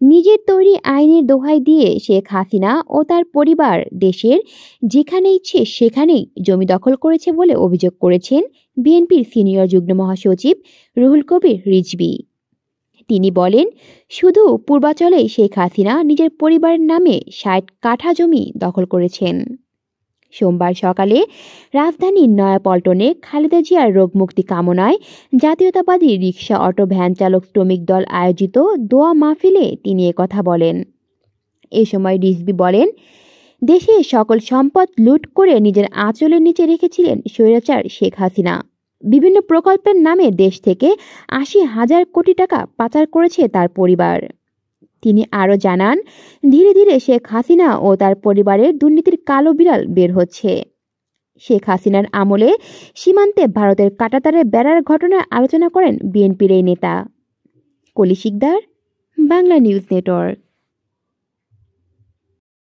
নিজের তৈরি আইনের দোহাই দিয়ে শেখ হাসিনা ও তার পরিবার দেশের যেখানে ইচ্ছে সেখানেই জমি দখল করেছে বলে অভিযোগ করেছেন বিএনপির সিনিয়র যুগ্ম মহাসচিব রুহুল কবির রিজভী। তিনি বলেন, শুধু পূর্বাচলেই শেখ হাসিনা নিজের পরিবারের নামে ৬০ কাঠা জমি দখল করেছেন। সোমবার সকালে রাজধানীর নয়াপল্টনে খালেদা জিয়ার রোগমুক্তি কামনায় জাতীয়তাবাদী রিকশা অটো ভ্যান চালক শ্রমিক দল আয়োজিত দোয়া মাহফিলে তিনি একথা বলেন। এ সময় রিজভী বলেন, দেশে সকল সম্পদ লুট করে নিজের আঁচলের নিচে রেখেছিলেন স্বৈরাচার শেখ হাসিনা। বিভিন্ন প্রকল্পের নামে দেশ থেকে ৮০,০০০ কোটি টাকা পাচার করেছে তার পরিবার। তিনি আরও জানান, ধীরে ধীরে শেখ হাসিনা ও তার পরিবারের দুর্নীতির কালো বিড়াল বের হচ্ছে। শেখ হাসিনার আমলে সীমান্তে ভারতের কাঁটাতারের বেড়ার ঘটনার আলোচনা করেন বিএনপির এই নেতা। কলি শিকদার, বাংলা নিউজ নেটওয়ার্ক।